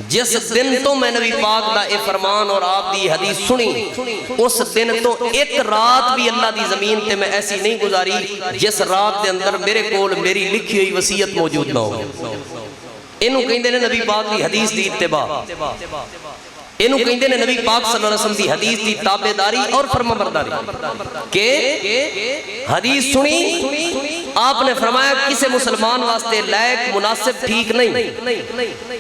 جس دن تو میں نبی پاک دا اے فرمان اور آپ دی حدیث سنی، اس دن تو ایک رات بھی اللہ دی زمین تے میں ایسی نہیں گزاری جس رات دے اندر میرے کول میری لکھی ہوئی وصیت موجود نہ ہو۔ انہوں کہندے نے نبی پاک دی حدیث دی اتباع، انہوں کہندے نے نبی پاک صلی اللہ علیہ وسلم دی حدیث دی تابعداری اور فرمانبرداری کہ حدیث سنی، آپ نے فرمایا کسے مسلمان واسطے لائق مناسب ٹھیک نہیں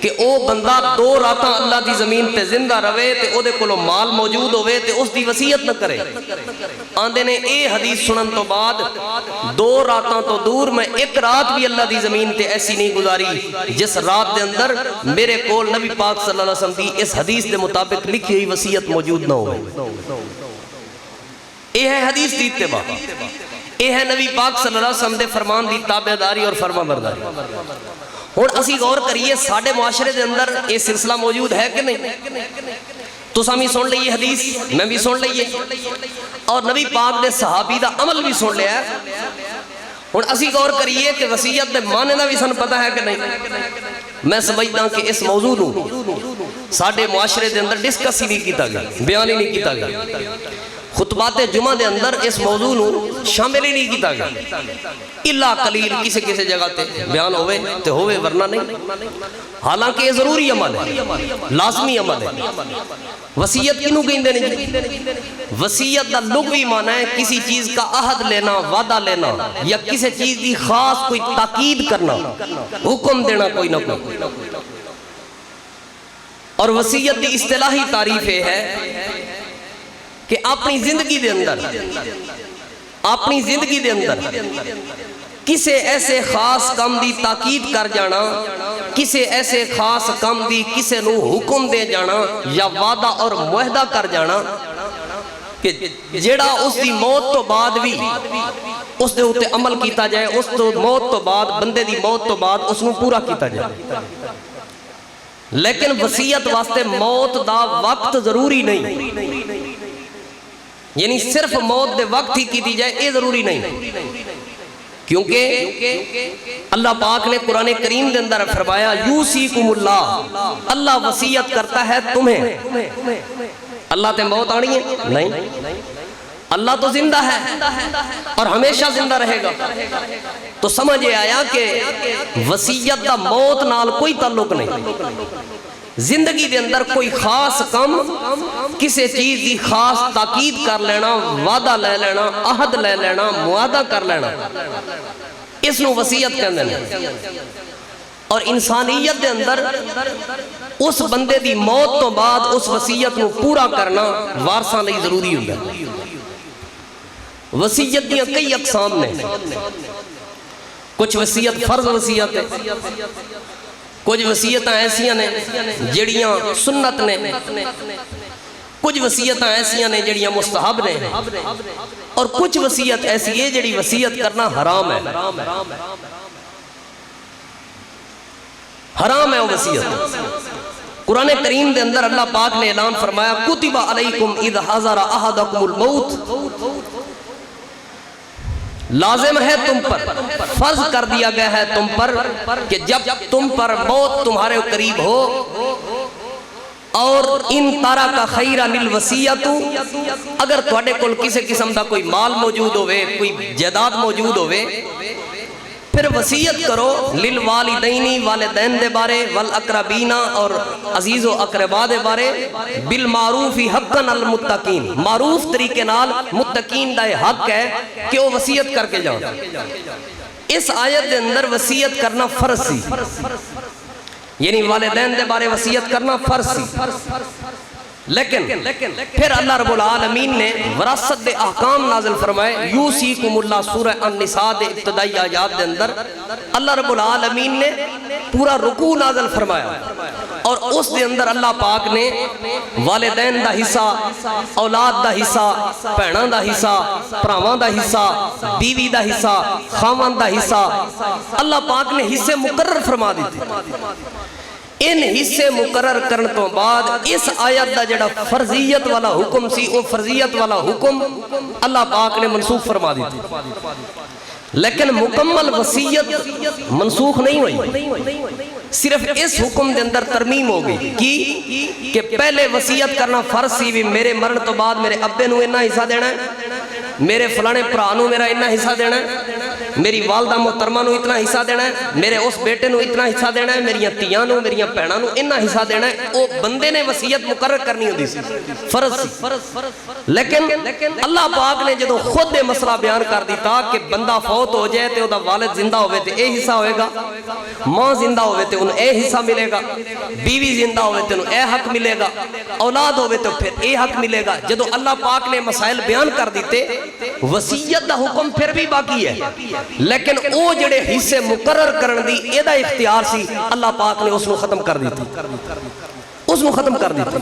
کہ او بندہ 2 راتاں اللہ دی زمین تے زندہ رہے تے او دے کولو مال موجود ہوئے تے اس دی وصیت نہ کرے۔ آندے نے اے حدیث سنن تو بعد 2 راتاں تو دور میں ایک رات بھی اللہ دی زمین تے ایسی نہیں گزاری جس رات دے اندر میرے کول نبی پاک صلی اللہ علیہ وسلم دی اس حدیث دے مطابق لکھی ہوئی وصیت موجود نہ ہوئے۔ اے ہے حدیث دی اتباع، اے ہے نبی پاک صلی اللہ علیہ وسلم دے فرمان دی تابعداری اور فرمانبرداری۔ اور اسی غور کریے ساڑھے معاشرے دے اندر یہ سلسلہ موجود ہے کہ نہیں؟ تو سامی سن لئیے حدیث، میں بھی سن لئیے اور نبی پاک دے صحابی دا عمل بھی سن لیا ہے۔ اور اسی غور کریے کہ وصیت دے معنی دا بھی سن پتا ہے کہ نہیں؟ میں سمجھتا ہوں کہ اس موضوع ساڑھے معاشرے دے اندر ڈسکس ہی نہیں کیتا گیا، بیان ہی نہیں کیتا گیا، خطبات جمعہ دے اندر اس موضوع شامل ہی نہیں کیتا گیا، اللہ قلیل کسی کسی جگہ تے بیان ہوئے تے ہوئے ورنہ نہیں۔ حالانکہ یہ ضروری عمل ہے، لازمی عمل ہے۔ وصیت کنوں کہندے نہیں؟ وصیت دا لغوی معنی ہے کسی چیز کا عہد لینا، وعدہ لینا یا کسی چیز دی خاص کوئی تاکید کرنا، حکم دینا کوئی نہ کوئی۔ اور وصیت دی اصطلاحی تعریف ہے کہ اپنی زندگی دے اندر کسے ایسے خاص کام دی تاکید کر جانا، کسے ایسے خاص کام دی کسے نو حکم دے جانا یا وعدہ اور معاہدہ کر جانا کہ جیڑا اس دی موت تو بعد بھی اس دے ہوتے عمل کیتا جائے، اس تو موت تو بعد بندے دی موت تو بعد اس نو پورا کیتا جائے۔ لیکن وصیت واسطے موت دا وقت ضروری نہیں، یعنی صرف موت دے وقت ہی کی جائے یہ ضروری نہیں، کیونکہ اللہ پاک نے قرآن کریم دے اندر فرمایا یوسیکم اللہ، اللہ وصیت کرتا ہے تمہیں۔ اللہ تے موت آنی ہے؟ نہیں، اللہ تو زندہ ہے اور ہمیشہ زندہ رہے گا۔ تو سمجھے آیا کہ وصیت دا موت نال کوئی تعلق نہیں۔ زندگی دے اندر کوئی خاص کم کسی چیز دی خاص تاکید کر لینا، وعدہ لے لینا، عہد لے لینا، معاہدہ کر لینا، اس نو وصیت کہندے ہیں۔ اور انسانیت دے اندر اس بندے دی موت تو بعد اس وصیت نو پورا کرنا وارثاں لئی ضروری ہوندا ہے۔ وصیت دیاں کئی اقسام نے، کچھ وصیت فرض وصیت ہے، کچھ وصیتاں ایسیاں نے جڑیاں سنت نے، کچھ وصیتاں ایسیاں نے جڑیاں مستحب نے، اور کچھ وصیت ایسی ہے جڑی وصیت کرنا حرام ہے۔ حرام ہے وہ وصیت۔ قرآن کریم دے اندر اللہ پاک نے اعلان فرمایا کتب علیکم اذ حضر احدکم الموت، لازم ہے تم پر، فرض کر دیا گیا ہے تم پر کہ جب تم پر موت تمہارے قریب ہو اور ان تارا کا خیرہ للوصیت، اگر تھوڑے کل کسی قسم دا کوئی مال موجود ہوئے، کوئی جائیداد موجود ہوئے، پھر وصیت کرو للوالدین، والدین دے بارے، والاقربین اور عزیز و اقربا دے بارے، بالمعروف حقا المتقین، معروف طریقے نال متقین دا حق ہے کہ وہ وصیت کر کے جاؤ۔ اس آیت دے اندر وصیت کرنا فرض سی، یعنی والدین دے بارے وصیت کرنا فرض سی، لیکن پھر اللہ رب العالمین نے وراثت دے احکام نازل فرمائے۔ یوسیکم اللہ سورہ النساء دے ابتدائی آیات دے اندر اللہ رب العالمین نے پورا رکوع نازل فرمایا، اور اس دے اندر اللہ پاک نے والدین دا حصہ، اولاد دا حصہ، بہناں دا حصہ، بھراواں دا حصہ، بیوی دا حصہ، خاوند دا حصہ، اللہ پاک نے حصے مقرر فرما دیتے۔ ان حصے مقرر کرن تو بعد اس آیت دا جڑا فرضیت والا حکم سی، وہ فرضیت والا حکم اللہ پاک نے منسوخ فرما دیتے، لیکن مکمل وصیت منسوخ نہیں ہوئی۔ صرف اس حکم دے اندر ترمیم ہو گئی کی کہ پہلے وصیت کرنا فرض سی بھی میرے مرن تو بعد میرے ابے نو اتنا حصہ دینا ہے، میرے فلانے بھرا نو میرا اتنا حصہ دینا ہے، میری والدہ محترمہ نو اتنا حصہ دینا ہے، میرے اس بیٹے نو اتنا حصہ دینا ہے، میری تیاں نو میری بہناں نو اتنا حصہ دینا ہے۔ وہ بندے نے وصیت مقرر کرنی ہوتی سی، فرض سی۔ لیکن اللہ پاک نے جدو خود یہ مسئلہ بیان کر دیتا کہ بندہ فوت ہو جائے تو دا والد زندہ ہوئے تو اے حصہ ہوئے گا، ماں زندہ ہوئے تو انہوں اے حصہ ملے گا، بیوی زندہ ہوئے تو انہوں اے حق ملے گا، اولاد ہوئے تو پھر اے حق ملے گا۔ جدو اللہ پاک نے مسائل بیان کر دیتے، وصیت دا حکم پھر بھی باقی ہے، لیکن او جڑے حصے مقرر کرن دی ایدہ اختیار سی، اللہ پاک نے اس نو ختم کر دیتی، اس نو ختم کر دیتی۔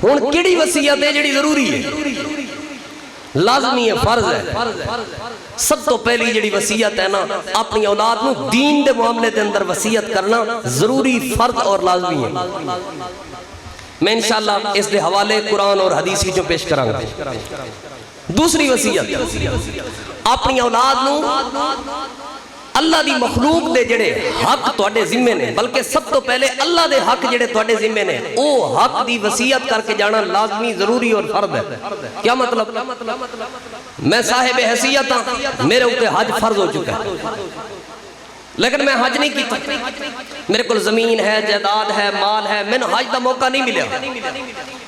ہون کیڑی وصیت ہے جڑی ضروری ہے، لازمی ہے، فرض ہے۔ سب تو پہلی جڑی وصیت ہے نا، اپنی اولاد نو دین دے معاملے دے اندر وصیت کرنا ضروری، فرض اور لازمی ہے۔ میں انشاءاللہ اس دے حوالے قرآن اور حدیث کی جو پیش کرانگا۔ دوسری وصیت، اپنی اولاد نو اللہ دی مخلوق دے جڑے حق توڑے ذمے نے، بلکہ سب تو پہلے اللہ دے حق جڑے توڑے ذمے نے، او حق دی وصیت کر کے جانا لازمی، ضروری اور فرض ہے۔ کیا مطلب؟ میں صاحب حیثیت ہاں، میرے اوپر حج فرض ہو چکا ہے، لیکن میں حج نہیں کیتا، میرے کو زمین ہے، جائیداد ہے، مال ہے، میں نے حج دا موقع نہیں ملیا۔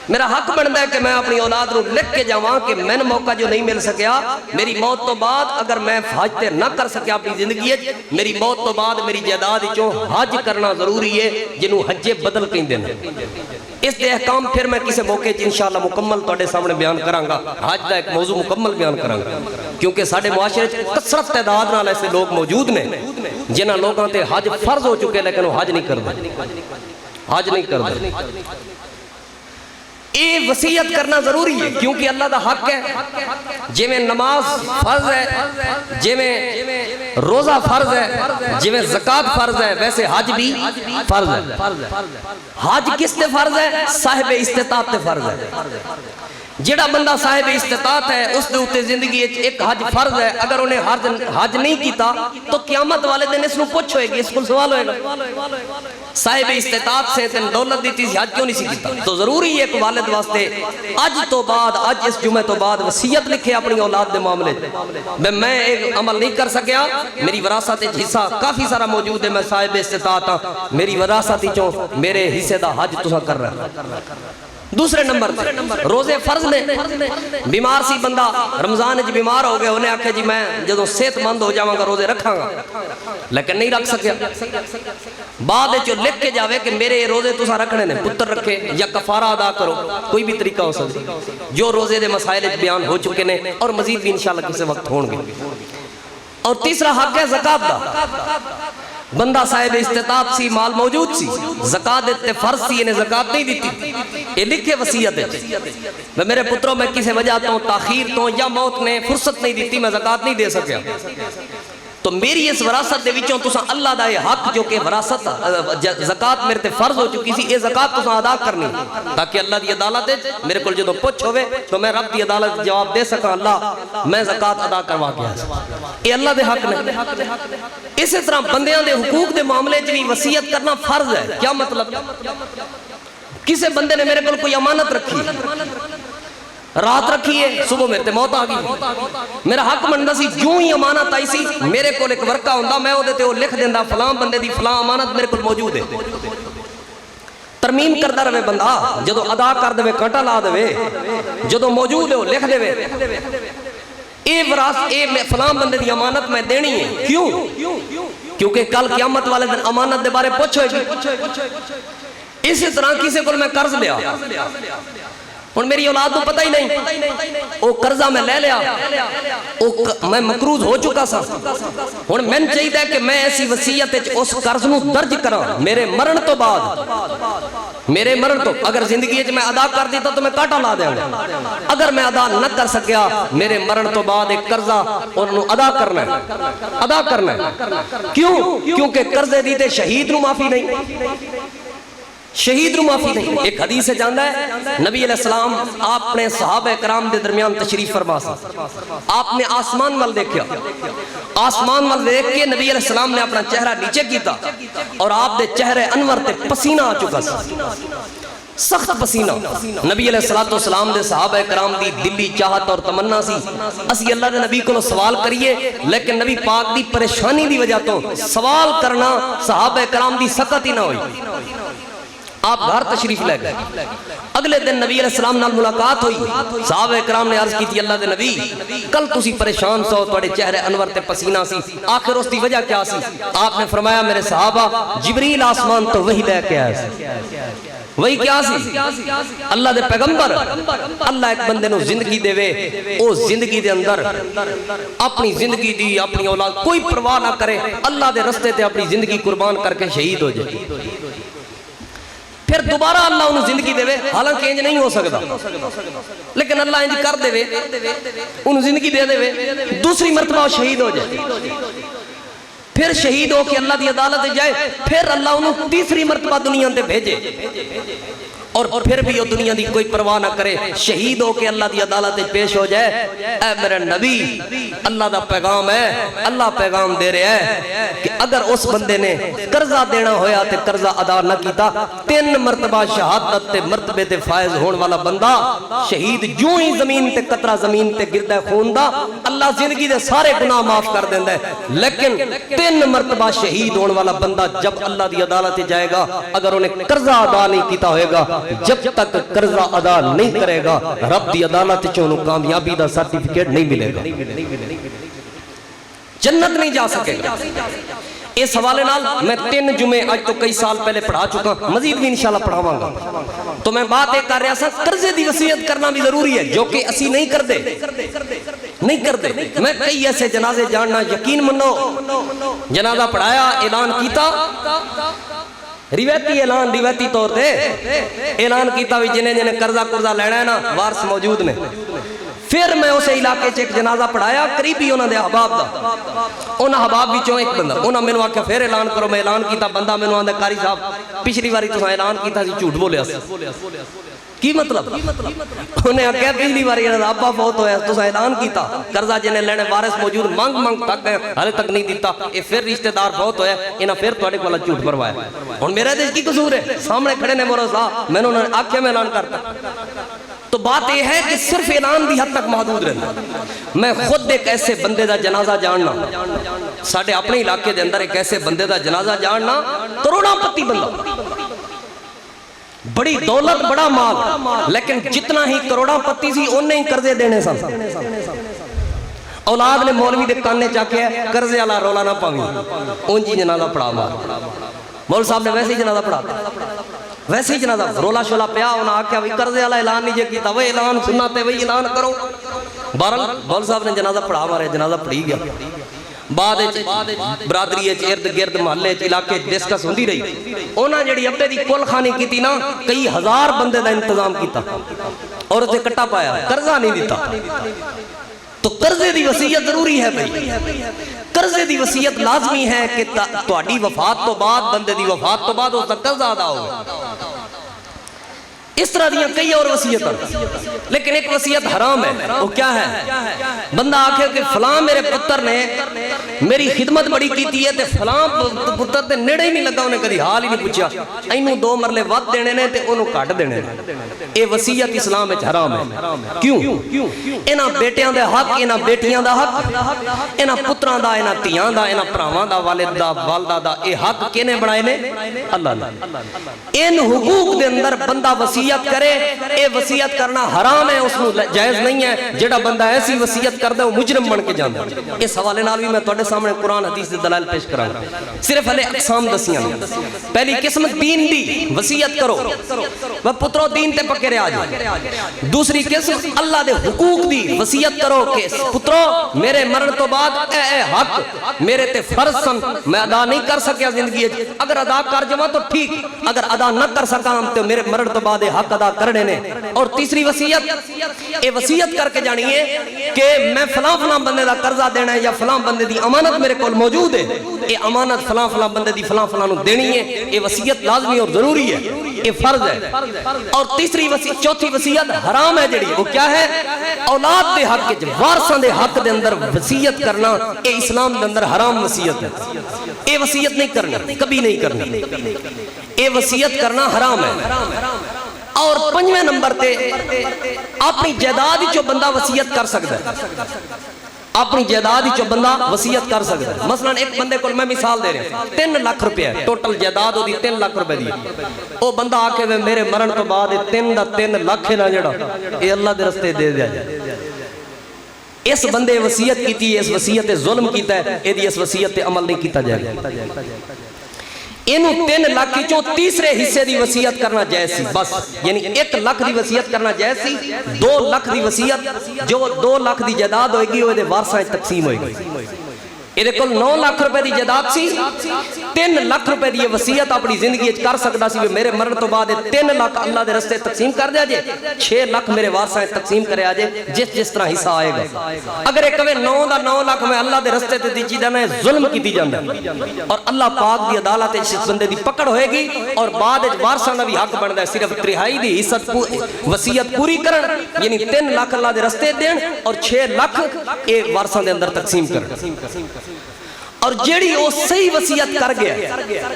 میرا حق بنتا ہے کہ میں اپنی اولاد کو لکھ کے جاواں کہ میں نے موقع جو نہیں مل سکیا، میری موت تو بعد اگر میں حج تے نہ کر سکیا اپنی زندگی ہے، میری موت تو بعد میری جائیداد چوں حج کرنا ضروری ہے، جنہوں حج بدل کہیں دینا۔ اس دے احکام پھر میں کسی موقع انشاءاللہ مکمل توڑے سامنے بیان کرانگا، حج دا ایک موضوع مکمل بیان کرانگا، کیونکہ ساڑھے معاشرے کثرت تعداد نال ایسے لوگ موجود نے جنہاں لوگاں تے حج فرض ہو چکے لیکن وہ حج نہیں کردے، حج نہیں کردے۔ اے وصیت کرنا ضروری ہے کیونکہ اللہ دا حق ہے، جے میں نماز فرض ہے، جے میں روزہ فرض ہے، جے میں زکاة فرض ہے، ویسے حج بھی فرض ہے۔ حج کس تے فرض ہے؟ صاحب استطاعت تے فرض ہے۔ جڑا بندہ صاحب استطاعت ہے اس دے اوتے زندگی ایک حج فرض ہے، اگر انہیں حج نہیں کیتا تو قیامت والے دن اس نو پوچھ ہوئے گی، اس کو سوال ہوئے گا، صاحب استطاعت سے تن دولت دیتی سی، حج کیوں نہیں سی کیتا؟ تو ضروری ہے ایک والد واسطے اج تو بعد، اج اس جمعہ تو بعد وصیت لکھے اپنی اولاد دے معاملے میں ایک عمل نہیں کر سکیا، میری وراثت حصہ کافی سارا موجود ہے، میں صاحب استطاعت ہاں، میری وراثت چوں میرے حصے دا حج تساں کر رہا ہے۔ دوسرے نمبر روزے فرض نے، بیمار سی بندہ رمضان جی بیمار ہو گئے، انہیں آکھے جی میں جدو صحت مند ہو جاواں گا روزے رکھاں گا، لیکن نہیں رکھ سکیا۔ بعد جو لکھ کے جاوے کہ میرے روزے تساں رکھنے نے، پتر رکھے یا کفارہ ادا کرو، کوئی بھی طریقہ ہو سکتا جو روزے دے مسائل بیان ہو چکے نے، اور مزید بھی انشاءاللہ کسی وقت ہون گے۔ اور تیسرا حق ہے زکاة دا، بندہ صاحب استطاعت سی، مال موجود سی، زکاة دیتے فرض سی، انہیں زکاة نہیں دیتی، یہ لکھے وصیت ہے میں میرے پتروں میں کسی وجہ تو تاخیر تو یا موت نے فرصت نہیں دیتی، میں زکاة نہیں دے سکیا، تو میری اس وراثت دے وچوں تساں اللہ دا یہ حق جو کہ وراثت زکاة میرے تے فرض ہو چکی سی، یہ زکاة تساں ادا کرنی تاکہ اللہ دی عدالت ہے میرے کل جدو پوچھ ہوئے تو میں رب دی عدالت جواب دے سکاں، اللہ میں زکاة ادا کروا گیا، یہ اللہ دے حق نے۔ اسی طرح بندیاں دے حقوق دے معاملے جنہی وصیت کرنا فرض ہے۔ کیا مطلب؟ کسے بندے نے میرے کل کوئی امانت رکھی، رات رکھی ہے، صبح میرے تے موت آ گئی، میرا حق بندا سی جو ہی امانت آئی سی میرے کو ایک ورقہ ہوندا، میں وہ دیتے وہ لکھ دیندہ فلاں بندے دی فلاں امانت میرے کو موجود ہے، ترمیم کردہ رہے بندہ، جدو ادا کر دے کانٹا لا دے، جدو موجود ہے وہ لکھ دے، اے فلاں بندے دی امانت میں دینی ہے۔ کیوں؟ کیونکہ کل قیامت والے دن امانت دے بارے پوچھو گی۔ اسی طرح کسی کو میں قرض لیا، اور میری اولاد کو پتہ ہی نہیں، وہ قرضہ میں لے لیا، میں مقروض ہو چکا سا، اور میں چاہیے کہ میں ایسی وصیت اس قرض نو درج کراں میرے مرن تو بعد، میرے مرن تو اگر زندگی میں ادا کر دیتا تو میں کاٹا لا دیں گا، اگر میں ادا نہ کر سکیا میرے مرن تو بعد ایک قرضہ انہوں ادا کرنا ہے، ادا کرنا ہے۔ کیوں؟ کیونکہ قرضے دیتے شہید نو معافی نہیں، شہید نو معافی نہیں. ایک حدیث سے جاندا ہے نبی علیہ السلام آپ نے صحابہ کرام دے درمیان تشریف فرما سا, آپ نے آسمان وال دیکھیا, آسمان وال دیکھ کے نبی علیہ السلام نے اپنا چہرہ نیچے کیتا اور آپ دے چہرے انور تے پسینہ آ چکا سا, سخت پسینہ. نبی علیہ السلام دے صحابہ کرام دی دلی چاہت اور تمنا سی اسی اللہ دے نبی کو سوال کریے, لیکن نبی پاک دی پریشانی دی وجہ تو سوال کرنا صحابہ کرام دی سکت ہی نہ ہوئی. آپ گھر تشریف لے گئے. اگلے دن نبی علیہ السلام نال ملاقات ہوئی. صحابہ کرام نے عرض کی تھی اللہ دے نبی کل تسی پریشان سو, توڑے چہرے انور تے پسینہ سی, آخر اس دی وجہ کیا سی؟ آپ نے فرمایا میرے صحابہ جبریل آسمان تو وہی لے کے آئے سی. وہی کیا سی؟ اللہ دے پیغمبر, اللہ ایک بندے نو زندگی دے وے, او زندگی دے اندر اپنی زندگی دی اپنی اولاد کوئی پرواہ نہ کرے, اللہ دے رستے تے اپنی زندگی قربان کر کے شہید ہو جائے, پھر دوبارہ اللہ انہوں زندگی دے وے, حالانکہ انج نہیں ہو سکتا لیکن اللہ انج کر دے وے انہوں زندگی دے دے وے, دوسری مرتبہ شہید ہو جائے, پھر شہید ہو کے اللہ دی عدالت جائے, پھر اللہ انہوں تیسری مرتبہ دنیا تے بھیجے اور پھر بھی وہ دنیا دی کوئی پرواہ نہ کرے, شہید ہو کے اللہ دی عدالت پیش ہو جائے. اے میرے نبی اللہ دا پیغام ہے, اللہ پیغام دے رہے ہیں کہ اگر اس بندے نے قرضہ دینا ہویا تے قرضہ ادا نہ کیتا, 3 مرتبہ شہادت تے مرتبے تے فائز ہون والا بندہ شہید جو ہی زمین تے قطرہ زمین تے گردہ خون دا اللہ زندگی دے سارے گناہ معاف کر دیندہ ہے, لیکن 3 مرتبہ شہید ہون والا بندہ جب اللہ دی عدالت جائے گا اگر انہیں قرضہ ادا نہیں کیتا ہوئے گا, جب تک قرضہ ادا نہیں کرے گا رب دی عدالت چونوں کامیابی دا سرٹیفکیٹ نہیں ملے گا, جنت نہیں جا سکے گا. اس حوالے نال میں 3 جمعے آج تو کئی سال پہلے پڑھا چکا, مزید بھی انشاءاللہ پڑھاواں گا. تو میں بات ایک کر رہا سا, قرضے دی وصیت کرنا بھی ضروری ہے جو کہ اسی نہیں کر دے. میں کئی ایسے جنازے جاننا, یقین منو جنازہ پڑھایا, اعلان کیتا, روایتی اعلان, روایتی طور تے اعلان کیتا بھی جنہیں قرضہ لینا ہے نا وارث موجود نے. پھر میں اسے علاقے ایک جنازہ پڑھایا, قریبی انہوں نے احباب دا, انہوں احباب بھی چوں ایک بندہ, انہوں میں نے آکھا پھر اعلان کرو. میں اعلان کیتا, بندہ میں نے آندھا قاری صاحب پچھلی باری تو اعلان کیتا سی جھوٹ بولے سی. کی مطلب؟ انہیں کہا پچھلی باری ابا فوت ہویا تو اعلان کیتا, قرضہ جنہیں لینے وارث موجود, مانگ تک گئے حالے تک نہیں دیتا, اے پھر رشتہ دار فوت ہویا, انہاں پھر توڑے کو اللہ جھوٹ پروایا. اور میرے دیش کی قصور ہے, سامنے کھڑے نے مورو صاحب میں نے آنکھیں میں اعلان کرتا. تو بات یہ ہے کہ صرف اعلان بھی حد تک محدود رہنا. میں خود ایک ایسے بندے دا جنازہ جاننا, ساڑھے اپنے علاقے دے اندر ایک ایسے بندے دا جنازہ جاننا, کروڑاں پتی بندہ, بڑی دولت بڑا مال, لیکن جتنا ہی کروڑاں پتی سی انہیں ہی قرضے دینے سن. اولاد نے مولوی دے کاننے چاکے ہے قرضے والا رولا نہ پاوی, اونجی جنازہ پڑھا مار. مول صاحب نے ویسے ہی جنازہ پڑھا, ویسے ہی جنازہ رولا شولا پیا, انہاں آکھیا وہی قرضے والا اعلان نہیں جے کیتا, وہی اعلان سننا تے وہی اعلان کرو. بہرحال مول صاحب نے جنازہ پڑھا مارے, جنازہ پڑھی گیا. بعد برادری ارد گرد محلے علاقے ڈسکس ہوندی رہی. انہاں جڑی ابے دی کل خانی کیتی نا, کئی ہزار بندے دا انتظام کیتا اور اسے کٹا پایا, قرضہ نہیں دیتا. تو قرضے دی وصیت ضروری ہے بھئی, قرضے دی وصیت لازمی ہے کہ تہاڈی وفات تو بعد, بندے دی وفات تو بعد اس دا قرضہ ادا ہوگا. اس طرح دیاں کئی اور وصیت ہیں, لیکن ایک وصیت حرام ہے. وہ کیا ہے؟ بندہ آکھے کہ فلاں میرے پتر نے میری خدمت بڑی کیتی ہے تے فلاں پتر تے نیڑے ہی نہیں لگا, انہیں کدی حال ہی نہیں پوچھا, اینوں 2 مرلے ود دینے نے تے انہوں کٹ دینے نے. اے وصیت اسلام وچ حرام ہے. کیوں؟ انہاں بیٹیاں دے حق, انہاں بیٹیاں دا حق, انہاں پتراں دا, انہاں تیاں دا, انہاں پراواں دا, والد دا, والدہ دا, اے حق کینے بنائے نے؟ اللہ نے. ان حقوق دے اندر بندہ وصیت کرے, اے وصیت کرنا حرام ہے, اس میں جائز نہیں ہے. جڑا بندہ ایسی وصیت کر دے وہ مجرم بن کے جاندہ. اس حوالے نال بھی میں تواڈے سامنے قرآن حدیث دے دلائل پیش کراں گا. صرف ہلے اقسام دسیاں. پہلی قسم دین دی وصیت کرو, وہ پترو دین تے پکے رہا جائے. دوسری قسم اللہ دے حقوق دی وصیت کرو کہ پترو میرے مرن تو بعد اے حق میرے تے فرض سن, میں ادا نہیں کر سکیا زندگی, اگر ادا کر جاواں تو ٹھیک, اگر ادا نہ کر سکاں تو میرے مرن تو بعد حق ادا کرنے نے. اور تیسری وصیت اے وصیت کر کے جانی ہے کہ میں فلاں فلاں بندے دا قرضہ دینا ہے یا فلاں بندے دی امانت میرے کول موجود ہے, اے امانت فلاں فلاں بندے دی فلاں فلاں نو دینی ہے. اے وصیت لازمی اور ضروری ہے, اے فرض ہے. اور تیسری وصیت چوتھی وصیت حرام ہے جڑی, وہ کیا ہے؟ اولاد دے حق وچ وارثاں دے حق دے اندر وصیت کرنا اے اسلام دے اندر حرام وصیت ہے. اے وصیت نہیں کرنی, کبھی نہیں کرنی, اے وصیت کرنا حرام ہے. اور پنجویں نمبر تے اپنی جائیداد جو بندہ وصیت کر سکتا ہے, اپنی جائیداد جو بندہ وصیت کر سکتا ہے. مثلا ایک بندے کو میں مثال دے رہا ہوں, 3 لاکھ روپے ہے ٹوٹل جائیداد, ہوتی 3 لاکھ روپے دی. وہ بندہ آ کے میرے مرن تو بعد 3 لاکھ ہے نا جڑا اے اللہ دے رستے دے دیا جائے. اس بندے وصیت کیتی ہے, اس وصیت ظلم کیتا ہے, اے دی اس وصیت عمل نہیں کیتا جائے. اینو 3 لاکھ چوں تیسرے حصے دی وصیت کرنا جائز سی بس. یعنی 1 لاکھ دی وصیت کرنا جائز سی, 2 لاکھ دی وصیت جو 2 لاکھ دی جائیداد ہوئے گی وہ دے وارثاں تقسیم ہوئے گی. یہ کل 9 لاکھ روپے دی جائیداد سی, 3 لاکھ روپے دی وصیت اپنی زندگی کر سکتا سی میرے مرن تو بعد 3 لاکھ اللہ دے رستے تقسیم کر دیا جے, 6 لاکھ میرے وارثاں تقسیم کرے آجے جس طرح حصہ آئے گا. اگر ایک کہے 9 لاکھ میں اللہ دے رستے تے دی چیزاں نے ظلم کی دی جاندہ اور اللہ پاک دی عدالت اس بندے دی پکڑ ہوئے گی اور بعد وارثاں دا بھی حق بندا ہے صرف 3/4 دی حصہ وصیت پوری کرن, یعنی 3 لاکھ اللہ دے رستے دین اور 6 لاکھ اے وارثاں دے اندر تقسیم کرن. اور جیڑی وہ صحیح وصیت کر گیا,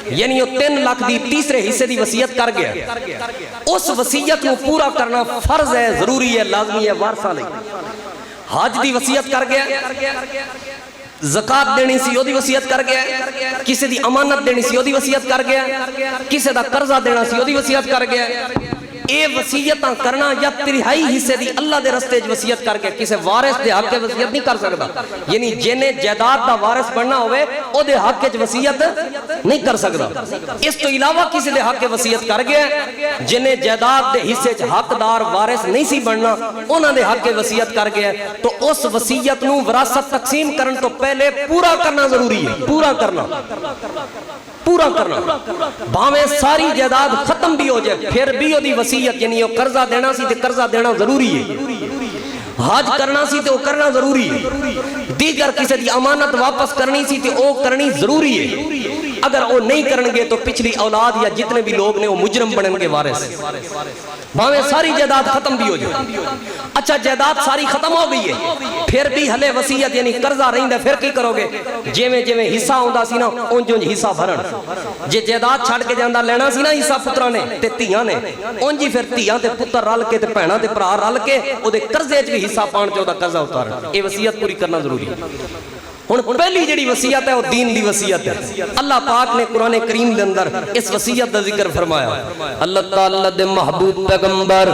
یعنی وہ 3 لاکھ دی تیسرے حصے دی وصیت کر گیا, اس وصیت کو پورا کرنا فرض ہے, ضروری ہے, لازمی ہے وارثاں لئی. حج دی وصیت کر گیا, زکات دینی سی دی وصیت کر گیا, کسی دی امانت دینی سی دی وصیت کر گیا, کسی دا قرضہ دینا سی دی وصیت کر گیا. اے وصیتاں کرنا یا 3/4 حصے دی اللہ دے رستے وصیت کر کے کسی وارث دے حق وصیت نہیں کر سکتا. یعنی جنہیں جائیداد دا وارث بننا ہوئے او دے حق وصیت نہیں کر سکتا. اس تو علاوہ کسی دے حق وصیت کر گیا, جنہیں جائیداد دے حصے حقدار وارث نہیں سی بننا انہاں دے حق وصیت کر گیا, تو اس وصیت نو وراثت تقسیم کرن تو پہلے پورا کرنا ضروری ہے. پورا کرنا بھاویں ساری جائیداد ختم بھی ہو جائے پھر بھی وہ دی وصیت, یعنی وہ قرضہ دینا سی تے قرضہ دینا ضروری ہے, حج کرنا سی تے وہ کرنا ضروری ہے, دیگر کسی دی امانت واپس کرنی سی تے وہ کرنی ضروری ہے. اگر وہ نہیں کرنگے تو پچھلی اولاد یا جتنے بھی لوگ نے وہ مجرم بننگے وارث. بھاویں ساری جائیداد ختم بھی ہو جائے. اچھا جائیداد ساری ختم ہو گئی ہے پھر بھی ہلے وصیت یعنی قرضہ رہندہ, پھر کی کرو گے؟ جویں حصہ ہوندا سی نا اونج حصہ بھرن. جے جائیداد چھڑ کے جاندا لینا سی نا حصہ پتراں نے تے دھیاں نے, اونج ہی پھر دھیاں تے پتر رل کے تے بھیناں تے بھرا رل کے او دے قرضے وچ بھی حصہ پان تے او دا قرضہ اتارن. اے وصیت پوری کرنا ضروری ہے. ہن پہلی جڑی وصیت ہے وہ دین دی وصیت ہے. اللہ پاک نے قرآن کریم دے اندر اس وصیت دا ذکر فرمایا. اللہ تعالی دے محبوب پیغمبر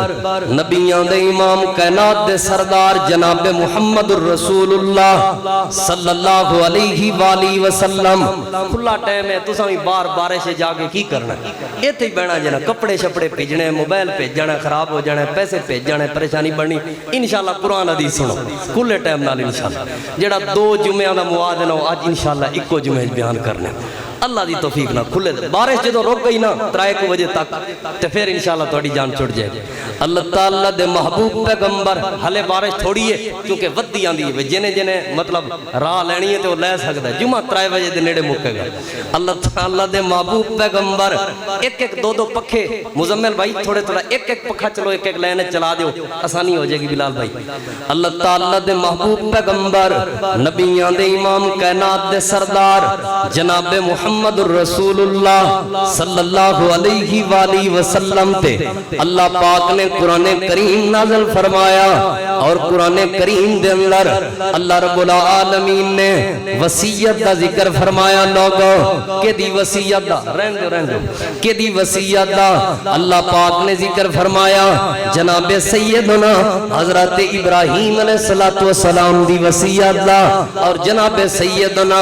نبیاں دے امام کائنات دے سردار جناب محمد الرسول اللہ صلی اللہ علیہ وآلہ وسلم. کھلا ٹائم ہے تساں بھی بار بارش جا کے کی کرنا, ایتھے ہی بہنا جنا, کپڑے شپڑے بھیجنے, موبائل بھیجنا, خراب ہو جانا, پیسے بھیجنے, پریشانی بڑھنی. انشاءاللہ قرآن حدیث سنو کھلے ٹائم نال انشاءاللہ. جڑا 2 جمعہ مواد نو آج انشاءاللہ ایک جمعہ بیان کرنے. اللہ دی توفیق نہ کھلے بارش جدو رک گئی نا 3 بجے تک تے پھر انشاءاللہ تھوڑی جان چھوڑ جائے. اللہ تعالیٰ دے محبوب پیغمبر ہلے بارش تھوڑی ہے کیونکہ ودی آندی ہے, جنہیں مطلب راہ لینی ہے تو لے سکتا ہے. جمعہ 3 بجے دے نیڑے مکے گا. اللہ تعالیٰ دے محبوب پیغمبر 1-2 پکھے, مزمل بھائی تھوڑے ایک پکھا چلو, ایک لائن چلا دیو, آسانی ہو جائے گی بلال بھائی. اللہ تعالیٰ دے محبوب پیغمبر نبیاں دے امام کائنات دے سردار جناب محمد الرسول اللہ صلی اللہ علیہ وآلہ وسلم تے اللہ پاک نے قرآن کریم نازل فرمایا. اور قرآن کریم دے اندر اللہ رب العالمین نے وصیت دا ذکر فرمایا. لوگو کہ دی وصیت دا رہن دو کہ دی وصیت دا اللہ پاک نے ذکر فرمایا. جناب سیدنا حضرت ابراہیم علیہ السلام دی وصیت دا اور جناب سیدنا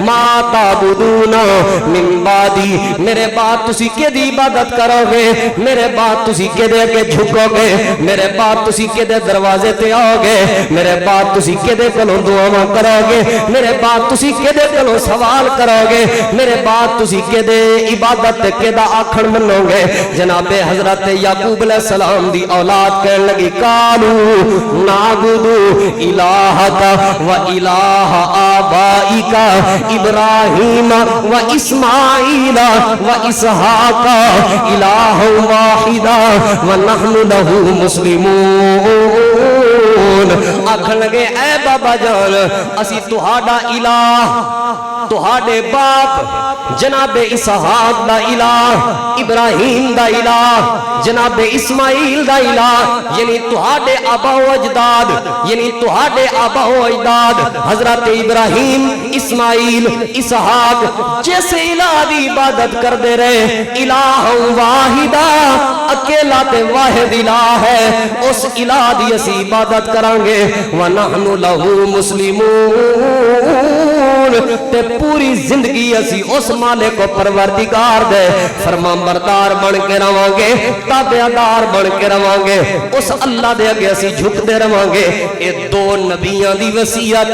ما تعبدون من بعدی، میرے بعد تسی کدی عبادت کرو گے، میرے بعد تسی کدے اگے جھکو گے، میرے بعد تسی کدے دروازے تے آؤ گے، میرے بعد تسی کدے کولوں دعاواں کرو گے، میرے بعد تسی کدے کولوں سوال کرو گے، میرے بعد تسی کدے عبادت تے کدا آکھن منو گے۔ جناب حضرت یعقوب علیہ السلام دی اولاد کہن لگی قالو نعبد الہک و الہ آبائک ابراہیم و اسماعیل و اسحاق الہ واحدا و نحن لہ مسلمون۔ آکھن لگے اے بابا جان اسی تہاڈا الہ، تہاڈے باپ جناب اسحاق دا الہ، ابراہیم دا الہ، جناب اسماعیل دا الہ، یعنی تہاڈے آبا و اجداد، یعنی تہاڈے آبا و اجداد حضرت ابراہیم، اسماعیل، اسحاق جس الہ دی عبادت کر دے رہے، الہ واحدہ اکیلا تے واحد الہ ہے، اس الہ دی اسی عبادت کریں گے، وَنَحْنُ لَهُ مُسْلِمُونَ، تے پوری زندگی اسی اس مالک و پروردگار دے فرمان بردار بن کے رہاں گے، تابعدار بن کے رہاں گے، اس اللہ دے اگے اسی جھک دے رہاں گے۔ اے دو نبیان دی وصیت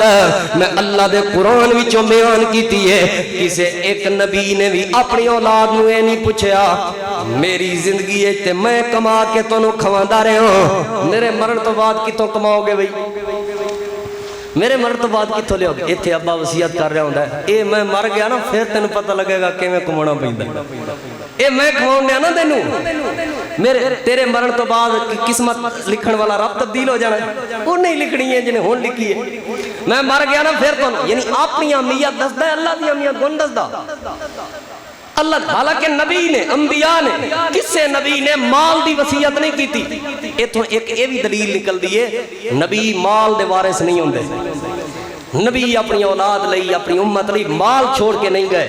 میں اللہ دے قرآن وچوں بیان کیتی ہے۔ کسے ایک نبی نے بھی اپنی اولاد نو اے نہیں پوچھیا میری زندگی ہے تے میں کما کے تانوں کھواندا رہا ہوں، میرے مرن تو بعد کتوں کماؤ گے بھئی، میرے مرن تو بعد کتوں لے گے؟ ایتھے ابا وصیت کر رہا ہوندا ہے اے میں مر گیا نا پھر تینوں پتہ لگے گا کیویں کمانا پیندا، اے میں کھواؤں گا نا تینوں، میرے تیرے مرن تو بعد قسمت لکھن والا رب تبدیل ہو جانا ہے، وہ نہیں لکھنی ہے جنہیں ہون لکھی ہے، میں مر گیا نا پھر تو یعنی اپنی امیت دسدا ہے، اللہ دی امیت کون دسدا؟ اللہ۔ حالانکہ نبی نے، انبیاء نے، کسے نبی نے مال دی وصیت نہیں کیتی؟ ایتھوں ایک یہ بھی دلیل نکل دی ہے نبی مال دے وارث نہیں ہوندے، نبی اپنی اولاد لئی اپنی امت لئی مال چھوڑ کے نہیں گئے۔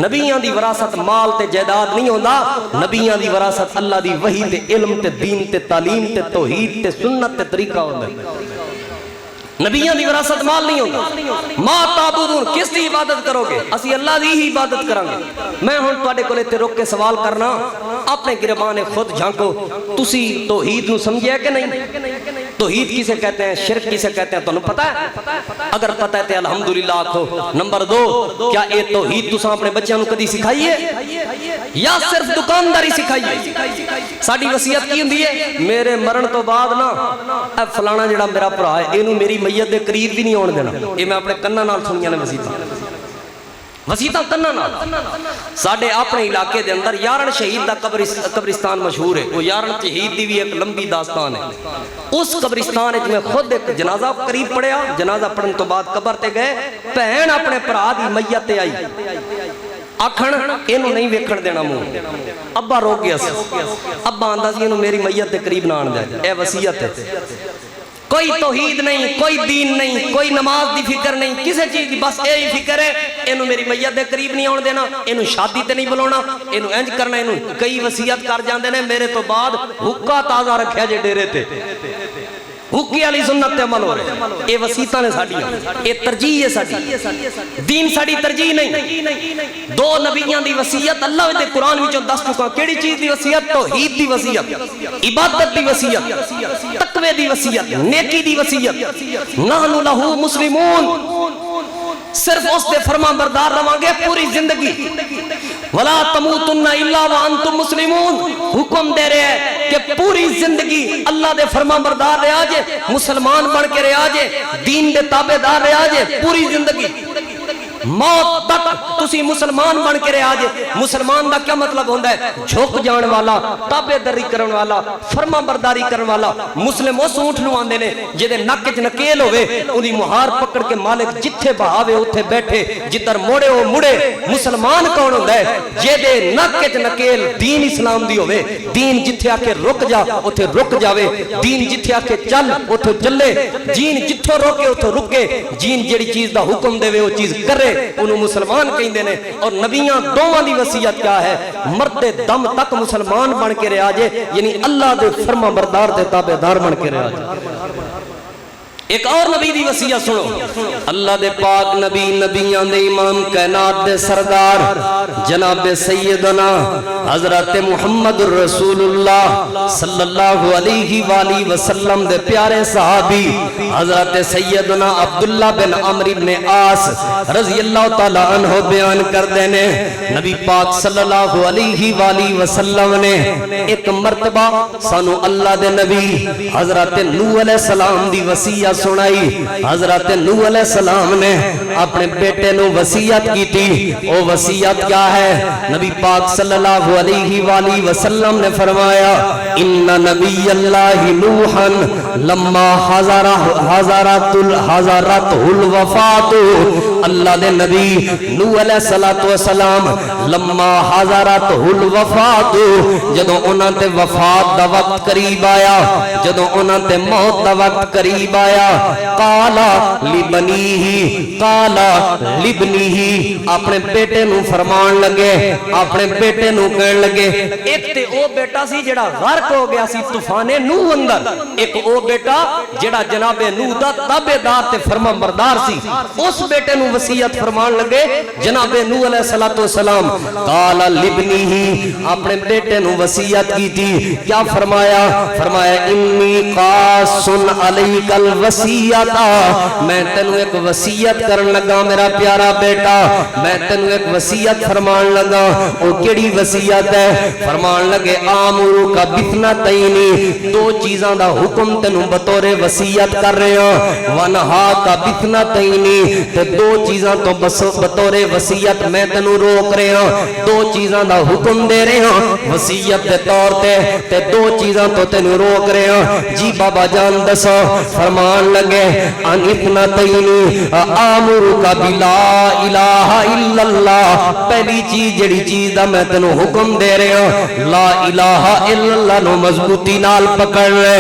نبیاں دی وراثت مال تے جائیداد نہیں ہوندا، نبیاں دی وراثت اللہ دی وحی تے علم تے دین تے تعلیم تے توحید تے سنت تے طریقہ ہوندا۔ نبیان دی وراثت مال نہیں ہوگا۔ ما تعبدون، کس دی عبادت کرو گے؟ اسی اللہ دی ہی عبادت کریں گے۔ میں ہن تواڈے کولے تے رک کے سوال کرنا، اپنے گربان خود جھانکو، تسی توحید نو سمجھیا کہ نہیں؟ توحید کسے کہتے ہیں، شرک کسے کہتے ہیں، تانوں پتہ ہے؟ اگر پتہ ہے تے الحمدللہ آکھو۔ نمبر 2، کیا اے توحید تساں اپنے بچیاں نو کدی سکھائی ہے یا صرف دکانداری سکھائی ہے؟ ساڈی وصیت کی ہوندی ہے میرے مرن تو بعد نا اے فلانا جڑا میرا بھرا ہے اینوں میری میت دے قریب بھی نہیں آن دینا۔ یہ میں اپنے کناں نال سنیاں نے وسیطہ کناں نال۔ ساڈے اپنے علاقے دے اندر یارن شہید دا قبرستان مشہور ہے، وہ یارن شہید دی بھی ایک لمبی داستان ہے۔ اس قبرستان وچ میں خود ایک جنازہ قریب پڑھیا، جنازہ پڑھن تو بعد قبر تے گئے، بہن اپنے بھرا دی میت تے آئی، آکھن اینوں نہیں ویکھن دینا منہ، ابا رو گیا سی، ابا آندا سی اینوں میری میت دے قریب نہ آن دے۔ اے وصیت ہے، کوئی توحید نہیں، کوئی دین نہیں، کوئی نماز دی فکر نہیں، کسے چیز دی، بس یہی فکر ہے اینوں میری میت دے قریب نہیں آن دینا، اینوں شادی تے نہیں بلاونا، اینوں انج کرنا۔ اینوں کئی وصیت کر جاندے نے میرے تو بعد حکا تازہ رکھیا جے ڈیرے تے، حکی علی سنت تے عمل ہو رہے۔ اے وصیتاں نے ساڈیاں، اے ترجیح ہے ساڈی، دین ساڈی ترجیح نہیں۔ دو نبیاں دی وصیت اللہ دے قرآن وچوں دس چکا، کیڑی چیز دی وصیت؟ توحید دی وصیت، عبادت دی وصیت، تقوی دی وصیت، نیکی دی وصیت۔ نحن لہ مسلمون، صرف اس دے فرما بردار رہاں گے پوری زندگی۔ ولا تموتن الا وانتم مسلمون، حکم دے رہے ہیں کہ پوری زندگی اللہ دے فرما بردار رہا جے، مسلمان بن کے رہا جے، دین دے تابعدار رہا جے، پوری زندگی موت تک تسی مسلمان بن کے رہا جے۔ مسلمان دا کیا مطلب ہوندہ ہے؟ جھوک جان والا، تابع داری کرن والا، فرما برداری کرن والا۔ مسلم اس اونٹ نو آندے نے جدے نک وچ نکیل ہوئے، اونی مہار پکڑ کے مالک جتھے بہاوے اوتھے بیٹھے، جدھر موڑے او مڑے۔ مسلمان کون ہوندہ ہے؟ جدے نک وچ نکیل دین اسلام دی ہوئے، دین جتھے آ کے رک جا اوتھے رک جاوے، دین جتھے آ کے چل اوتھے چلے، دین جتھوں روکے اوتھے رکے، دین جڑی چیز دا حکم دے وہ چیز کرے، انہوں مسلمان کہیں دینے۔ اور نبیاں دوواں دی وصیت کیا ہے؟ مرد دم تک مسلمان بن کے رہا جے، یعنی اللہ دے فرما بردار دے تابعدار بن کے رہا جے۔ ایک اور نبی دی وصیت سنو، اللہ دے پاک نبی نبیاں دے امام کائنات دے سردار جناب سیدنا حضرت محمد الرسول اللہ صلی اللہ علیہ وآلہ وسلم دے پیارے صحابی حضرت سیدنا عبداللہ بن عمرو بن عاص رضی اللہ تعالی عنہ بیان کر دینے، نبی پاک صلی اللہ علیہ وآلہ وسلم نے ایک مرتبہ سانو اللہ دے نبی حضرت نوح علیہ السلام دی وصیت سنائی۔ حضرت نوح علیہ السلام نے اپنے بیٹے نو وصیت کی تھی، وہ وصیت کیا ہے؟ نبی پاک صلی اللہ علیہ وآلہ وسلم نے فرمایا ان نبی اللہ نوحا لما حضرت الوفات، اللہ دے نبی نوح علیہ السلام لما حضرت الوفات، جدو انہاں تے وفات دا وقت قریب آیا، جدو انہاں تے موت دا وقت قریب آیا، قالا لبنیہ اپنے بیٹے نو فرمان لگے، اپنے بیٹے نو کہن لگے، ایک تے او بیٹا سی جڑا غرق ہو گیا سی طوفان نوح اندر، ایک او بیٹا جڑا جناب نوح دا تابعدار تے فرما بردار سی، اس بیٹے نو وصیت فرمان لگے جناب نوح علیہ السلام۔ قالا لبنیہ اپنے بیٹے نو وصیت کی تھی، کیا فرمایا؟ فرمایا انی قاص علیک الوصیت، میں تینو ایک وصیت کرن لگا میرا پیارا بیٹا، میں تینو ایک وصیت فرمان لگا۔ او کیڑی وصیت ہے؟ فرمان لگے آمرک بِاثْنَتَيْنِ، دو چیزاں دا حکم تینو بطور وصیت کر رہے ہیں، وَنَہَاکَ بِاثْنَتَيْنِ، تے دو چیزاں تو بطور وصیت میں تینو روک رہے ہیں، دو چیزاں دا حکم دے رہے ہیں وصیت دے طور تے دو چیزاں تو تینو روک رہے ہیں۔ جی بابا جان دسو، فرمان لگے ان اثنتین آمرک بلا الہ الا اللہ، پہلی چیز جڑی چیز دا میں تینو حکم دے رہے ہوں لا الہ الا اللہ نو مضبوطی نال پکڑ لے،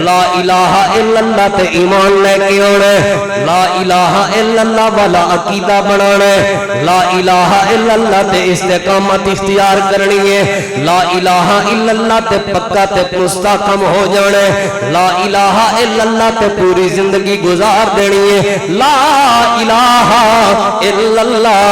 لا الہ الا اللہ تے ایمان لے کے آنے، لا الہ الا اللہ والا عقیدہ بنانے، لا الہ الا اللہ تے استقامت اختیار کرنی ہے، لا الہ الا اللہ تے پکا تے مستحکم ہو جانے، لا الہ الا اللہ تے پوری زندگی گزار دینی ہے، لا الہ الا اللہ،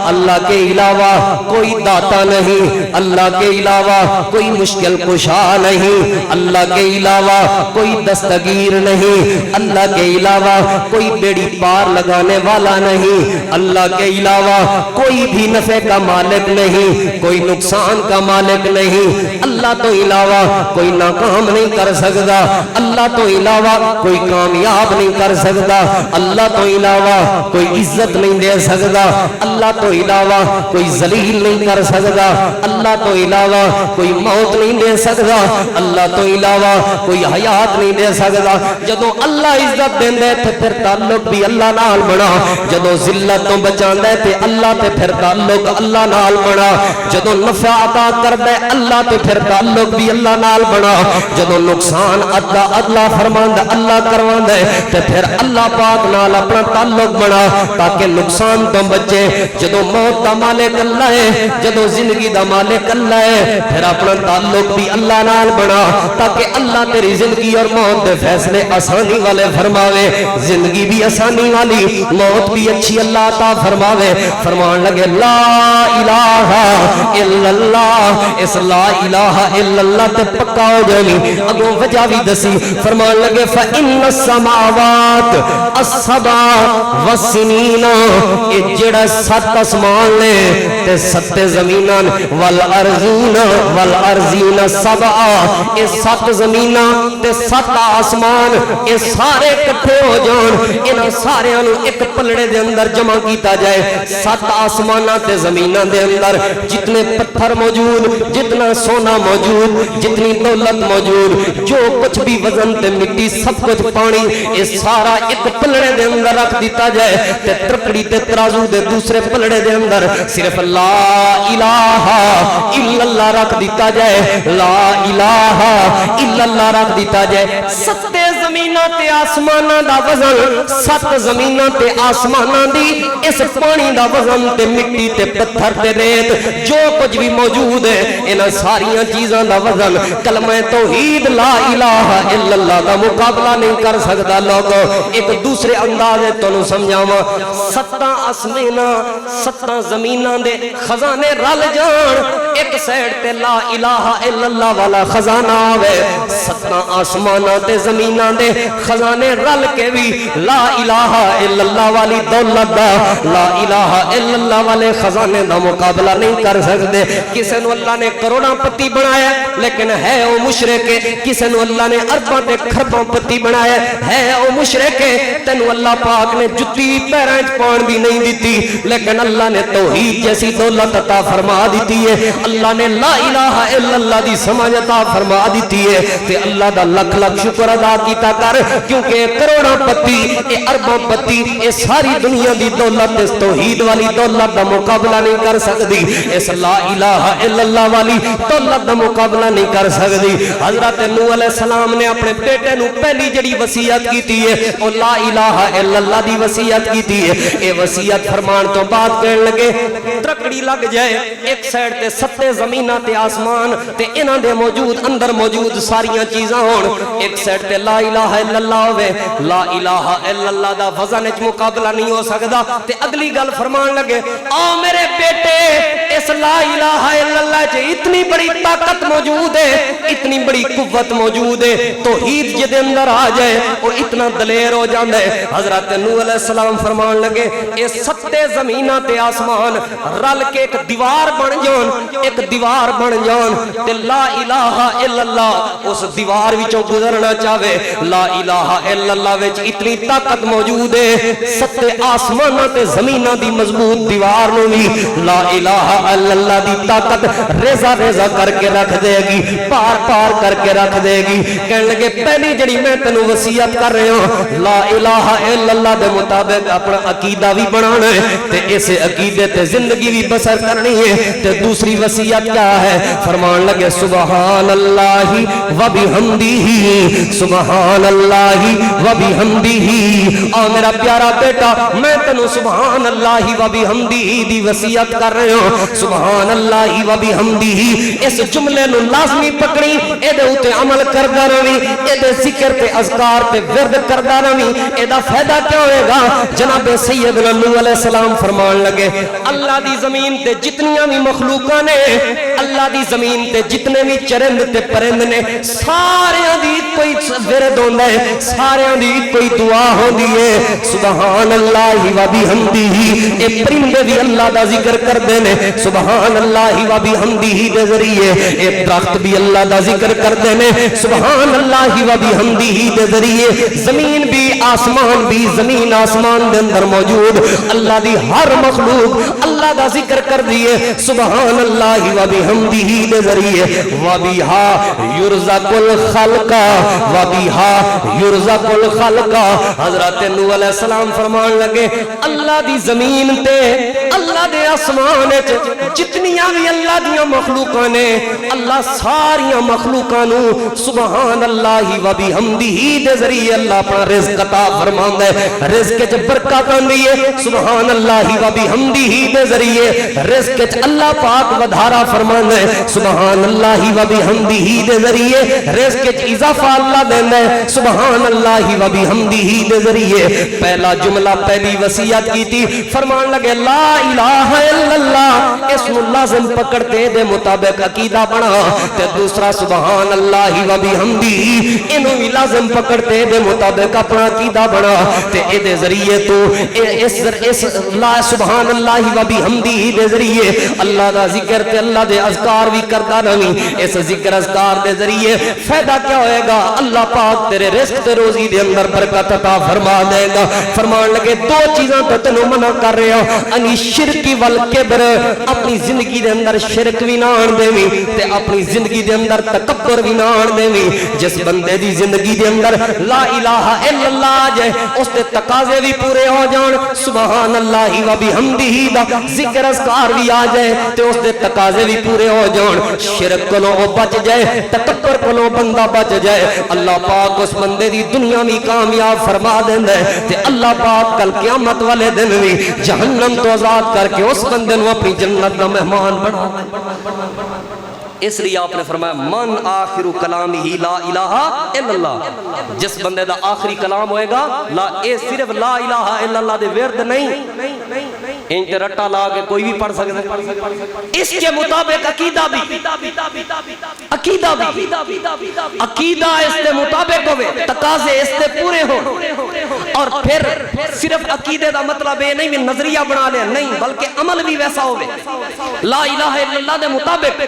اللہ کے علاوہ کوئی داتا نہیں، اللہ کے علاوہ کوئی مشکل کشا نہیں، اللہ کے علاوہ کوئی دستگیر نہیں، اللہ کے علاوہ کوئی بیڑی پار لگانے والا نہیں، اللہ کے علاوہ کوئی بھی نفع کا مالک نہیں، کوئی نقصان کا مالک نہیں، اللہ تو علاوہ کوئی ناکام نہیں کر سکتا، اللہ تو علاوہ کوئی کامیاب نہیں کر سکتا، اللہ تو علاوہ کوئی عزت نہیں دے سکتا، اللہ تو علاوہ کوئی ذلیل نہیں کر سکتا، اللہ تو علاوہ کوئی موت نہیں دے سکتا، اللہ تو علاوہ کوئی حیات نہیں دے سکتا۔ جدو اللہ عزت دیندے تے پھر تعلق بھی اللہ نال بنا، جدو ذلت تو بچاندے تے اللہ تے پھر تعلق اللہ نال بنا، جدو نفع عطا کردے اللہ تے پھر تعلق بھی اللہ نال بنا، جدو نقصان اللہ فرماندے اللہ کرواندے تے پھر اللہ پاک نال اپنا تعلق بنا تاکہ نقصان تو بچے۔ جدو موت دا مالک اللہ ہے، جدو زندگی دا مالک اللہ ہے، پھر اپنا تعلق بھی اللہ نال بنا تاکہ اللہ تیری زندگی اور موت دے فیصلے آسانی والے فرماوے، زندگی بھی آسانی والی موت بھی اچھی اللہ عطا فرماوے۔ فرمان لگے لا الہ الا اللہ، اس لا الہ الا اللہ تے پکا ہو جانی، اگوں وجہ بھی دسی۔ فرمان لگے فَإِنَّ السَّمَاوَاتِ السَّبْعَ وَالسِّنِينَ، اے جڑا سات آسمان نے تے سات زمیناں، والارضین السبع، اے سات زمیناں تے سات آسمان، اے سارے کٹھے ہو جان، انہاں ساریاں نوں ایک پلڑے دے اندر جمع کیتا جائے۔ سات آسماناں تے زمیناں دے اندر جتنے پتھر موجود، جتنا سونا موجود، جتنی دولت موجود، جو کچھ بھی وزن تے مٹی سب کچھ پانی، یہ سارا ایک پلڑے دے اندر رکھ دیتا جائے تے ترکڑی تے ترازو دے دوسرے پلڑے دے اندر صرف لا الہ الا اللہ رکھ دیتا جائے، لا الہ الا اللہ رکھ دیتا جائے۔ ستے زمین زمیناں تے آسماناں دا وزن 7 زمیناں تے آسماناں دی اس پانی دا وزن تے مٹی تے پتھر تے ریت جو کچھ بھی موجود ہے انہاں ساریاں چیزاں دا وزن کلمہ توحید لا الہ الا اللہ دا مقابلہ نہیں کر سکتا۔ لوگوں ایک دوسرے انداز ہے تانوں سمجھاواں 7 آسماناں 7 زمیناں دے خزانے رل جان ایک سائیڈ تے لا الہ الا اللہ والا خزانہ آوے 7 آسماناں تے زمیناں دے خزانے رل کے بھی لا الہ الا اللہ والی دولت دا لا الہ الا اللہ والے خزانے دا مقابلہ نہیں کر سکتے۔ کسے نو اللہ نے کروڑاں پتی بنایا لیکن ہے او مشرک، کسے نو اللہ نے ارباں تے کھرباں پتی بنایا ہے او مشرک، تینو اللہ پاک نے جتی پیراں وچ پاؤن بھی نہیں دیتی لیکن اللہ نے توحید جیسی دولت عطا فرما دیتی ہے، اللہ نے لا الہ الا اللہ دی سمجھ عطا فرما دیتی ہے تے اللہ دا لکھ لکھ شکر ادا کیتا کر کیونکہ کروڑاں پتی اے ارباں پتی اے ساری دنیا دی دولت اس توحید والی دولت دا مقابلہ نہیں کر سکتی، اس لا الہ الا اللہ والی دولت دا مقابلہ نہیں کر سکتی۔ حضرت نوح علیہ السلام نے اپنے بیٹے نو پہلی جڑی وصیت کیتی ہے او لا الہ الا اللہ دی وصیت کیتی ہے، اے وصیت فرمان تو بعد کہن لگے ترکڑی لگ جائے ایک سائیڈ تے 7 زمیناں تے آسمان تے انہاں دے موجود اندر موجود ساریاں چیزاں ہون ایک سائیڈ تے لا الہ الا اللہ ہوئے لا الہ الا اللہ دا وزن وچ مقابلہ نہیں ہو سکدا تے اگلی گل فرمان لگے آ میرے بیٹے اس لا الہ الا اللہ چ اتنی بڑی طاقت موجود ہے اتنی بڑی قوت موجود ہے توحید جے دے اندر آ جائے وہ اتنا دلیر ہو جاندا ہے۔ حضرت نوح علیہ السلام فرمان لگے اے 7 زمیناں تے آسمان رل کے ایک دیوار بن جان ایک دیوار بن جان تے لا الہ الا اللہ اس دیوار وچوں گزرنا چاہے لا الہ الا اللہ وچ اتنی طاقت موجود ہے 7 آسماناں تے زمیناں دی مضبوط دیوار نو بھی لا الہ الا اللہ دی طاقت ریزہ ریزہ کر کے رکھ دے گی پار پار کر کے رکھ دے گی۔ کہنے لگے پہلی جڑی میں تینوں وصیت کر رہے ہوں لا الہ الا اللہ دے مطابق اپنا عقیدہ بھی بنانا ہے تے اسے عقیدے تے زندگی بھی بسر کرنی ہے تے دوسری وصیت کیا ہے فرمان لگے سبحان اللہ و بحمدہ سبحان اللہ و بحمدہ۔ اور میرا پیارا بیٹا میں تینوں سبحان اللہ و بحمدہ دی وصیت کر رہے ہوں سبحان اللہ و بحمدہ اس جملے نو لازمی پکڑی اے دے اوتے عمل کردا رہی اے دے ذکر تے اذکار تے ورد کردا رہی اے دا فائدہ کیا ہوئے گا۔ جناب سیدنا نوح علیہ السلام فرمان لگے اللہ دی زمین تے جتنیاں بھی مخلوقاں نے اللہ دی زمین تے جتنے بھی چرند تے پرند نے ساریاں دی کوئی ورد ہوندا ہے ساریاں دی کوئی دعا ہوندی ہے سبحان اللہ و بحمدہ۔ اے پرندے بھی اللہ دا ذکر کردے نے سبحان اللہ و بحمدہ دے ذریعے اے درخت بھی اللہ دا ذکر کردے نے سبحان اللہ و بحمدہ دے ذریعے زمین بھی آسمان بھی زمین آسمان دے اندر موجود اللہ دی ہر مخلوق اللہ دا ذکر کر دیئے سبحان اللہ و بحمدہ دے ذریعے وَبِهَا يُرْزَقُ الْخَلْقَ وَبِهَا يُرْزَقُ الْخَلْقَ۔ حضرت نوح علیہ السلام فرمان لگے اللہ دی زمین تے اللہ دے آسمان جتنیاں بھی اللہ دیاں مخلوقاں نے اللہ ساریاں مخلوقاں نو سبحان اللہ و بحمدہ دے ذریعے اللہ اپنا رزق عطا فرماندا ہے رزق وچ برکت آندی ہے سبحان اللہ و بحمدہ دے ذریعے رزق وچ اللہ پاک ودھارا فرماندا ہے سبحان اللہ و بحمدہ دے ذریعے رزق وچ اضافہ اللہ دیندا ہے سبحان اللہ و بحمدہ دے ذریعے۔ پہلا جملہ پہلی وصیت کی تھی فرمان لگے لا الہ الا اللہ اس کو لازم پکڑتے دے مطابق عقیدہ بنا تے دوسرا سبحان اللہ و بحمدہ انہوں بھی لازم پکڑتے دے مطابق اپنا عقیدہ بنا تے اے دے ذریعے تو اس لا سبحان اللہ و بحمدہ دے ذریعے اللہ دا ذکر تے اللہ دے اذکار بھی کرتا رہی اس ذکر اذکار دے ذریعے فائدہ کیا ہوئے گا اللہ پاک تیرے رزق تے روزی دے اندر برکت عطا فرما دے گا۔ فرمان لگے دو چیزاں تو تینوں منع کر رہے ہو انی شرکی والکبر اپنی زندگی دے اندر شرک بھی نہ آن دے تے اپنی زندگی دے اندر تکبر بھی نہ آن دے جس بندے دی زندگی دے اندر لا الہ الا اللہ جائے اس دے تقاضے بھی پورے ہو جان سبحان اللہ و بحمدہ دا ذکر اذکار بھی آ جائے تے اس دے تقاضے بھی پورے ہو جان، شرک کو بچ جائے، تکبر کو بندہ بچ جائے، اللہ پاک اس بندے دی دنیا بھی کامیاب فرما دیندا ہے تے اللہ پاک کل قیامت والے دن بھی جہنم تو آزاد کر کے اس بندے نو اپنی جنت دا مہمان بنا دے۔ اس لیے آپ نے فرمایا من آخر کلامی ہی لا الہ الا اللہ، جس بندے دا آخری کلام ہوئے گا اے صرف لا الہ الا اللہ دے ورد نہیں، انت رٹا لا کے کوئی بھی پڑھ سکتے، اس کے مطابق عقیدہ بھی عقیدہ اس کے مطابق ہوئے، تقاضے اس کے پورے ہو، اور پھر صرف عقیدے دا مطلب یہ نہیں بھی نظریہ بنا لے، نہیں بلکہ عمل بھی ویسا ہوئے، لا الہ الا اللہ دے مطابق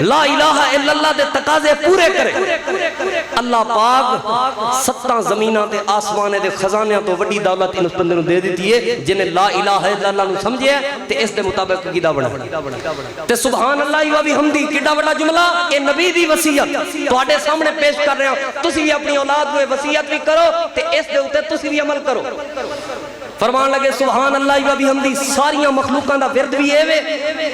لا الہ الا اللہ دے تقاضے پورے کرے۔ اللہ پاک 7 زمینہ تے آسمانے دے خزانیاں تو وڈی دولت ان اس بندے نو دے دیتی ہے جنہیں لا الہ الا اللہ نو سمجھے تے اس دے مطابق عقیدہ بنا تے سبحان اللہ و بحمدہ کیڈا بڑا جملہ، اے نبی دی وصیت تواڈے سامنے پیش کر رہے ہیں، تسی بھی اپنی اولاد کو وصیت بھی کرو تے اس دے اوتے تسی بھی عمل کرو۔ فرمان لگے سبحان اللہ و بحمدہ ساریاں مخلوقاں دا ورد بھی ہے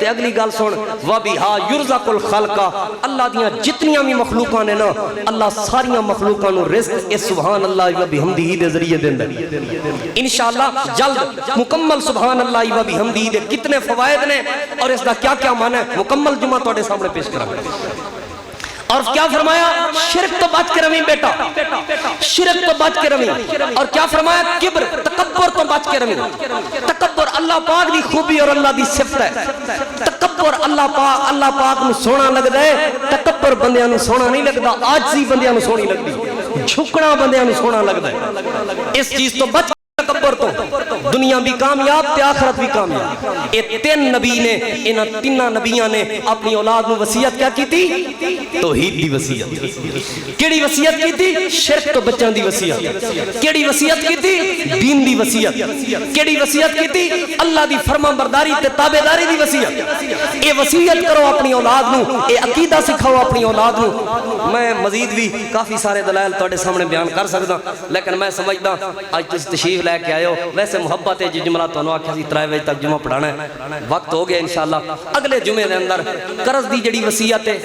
تے اگلی گل سن وبہا یرزق الخلق، اللہ دیاں جتنیاں بھی مخلوقاں نے نا اللہ ساریاں مخلوقاں نو رزق اس سبحان اللہ و بحمدہ دے ذریعے دیندا ہے۔ انشاءاللہ جلد مکمل سبحان اللہ و بحمدہ دے کتنے فوائد نے اور اس دا کیا کیا معنی ہے مکمل جمعہ تواڈے سامنے پیش کراں گا۔ اور کیا فرمایا شرک تو بچ کے رمی بیٹا، شرک تو بچ کے رمی، اور کیا فرمایا کبر تکبر تو بچ کے رمی۔ تکبر اللہ پاک دی خوبی اور اللہ دی صفت ہے، تکبر اللہ پاک نو سونا لگ دے، تکبر بندیاں نو سونا نہیں لگدا، عاجزی بندیاں نو سونی لگدی، جھکنا بندیاں نو سونا لگدا ہے۔ اس چیز تو بچ تکبر تو دنیا بھی کامیاب تے آخرت بھی کامیاب۔ اے 3 نبی نے، انہاں 3 نبیاں نے اپنی اولاد نو وصیت کیا کی تھی؟ توحید دی وصیت۔ کیڑی وصیت کی تھی؟ شرک تو بچان دی وصیت۔ کیڑی وصیت کی تھی؟ دین دی وصیت۔ کیڑی وصیت کی تھی؟ اللہ دی فرمان برداری تے تابعداری دی وصیت۔ اے وصیت کرو اپنی اولاد نو، اے عقیدہ سکھاؤ اپنی اولاد نو۔ میں مزید بھی کافی سارے دلائل تواڈے سامنے بیان کر سکدا، لیکن میں سمجھدا اج تسی تشریف لے کے آئے ہو، ویسے محبت ہے جو جملہ تو انہوں آکھا سی 3 بجے تک جمعہ پڑھانا ہے، وقت ہو گیا انشاءاللہ۔ اگلے جمعے دے اندر قرض دی جڑی وصیت ہے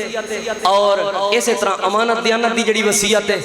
اور اسی طرح امانت دیانت دی جڑی وصیت ہے،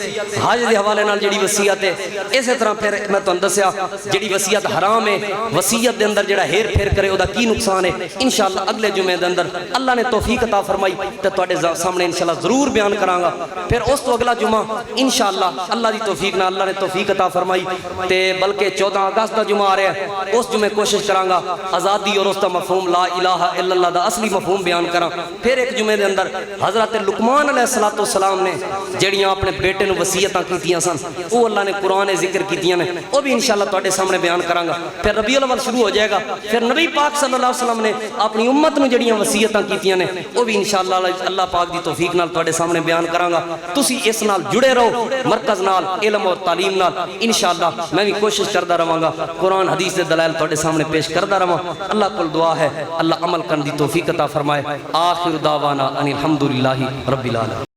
حج دے حوالے نال جڑی وصیت ہے، اسی طرح پھر میں تو دسیا جڑی وصیت حرام ہے، وصیت دے اندر جڑا ہیر پھیر کرے او دا کی نقصان ہے، انشاءاللہ اگلے جمعے دے اندر اللہ نے توفیق عطا فرمائی تے تواڈے سامنے انشاءاللہ ضرور بیان کراں گا۔ پھر اس تو اگلا جمعہ انشاءاللہ اللہ دی توفیق نال اللہ نے توفیق عطا فرمائی تے بلکہ 14 اگست دا جمعہ آ رہا ہے، اس جمعے کوشش کراں گا آزادی اور اس دا مفہوم لا الہ الا اللہ دا اصلی مفہوم بیان کراں۔ پھر ایک جمعے دے اندر حضرت لقمان علیہ السلام نے جڑیاں اپنے بیٹے نو وصیتاں کیتیاں سن او اللہ نے قرآن ذکر کیتیاں نے، او بھی انشاءاللہ تواڈے سامنے بیان کراں گا۔ پھر ربیع الاول شروع ہو جائے گا، پھر نبی پاک صلی اللہ علیہ وسلم نے اپنی امت نو جڑیاں وصیتاں کیتیاں نے او بھی انشاءاللہ اللہ پاک دی توفیق نال تواڈے سامنے بیان کراں گا۔ تسی اس نال جڑے رہو، مرکز نال علم اور تعلیم نال، انشاءاللہ میں بھی کوشش کردا رہاں گا قرآن حدیث دے دلائل تواڈے سامنے پیش کردا رہاں۔ اللہ کول دعا ہے اللہ عمل کرن دی توفیق عطا فرمائے۔ آخر دعوانا ان الحمدللہ رب العالمین۔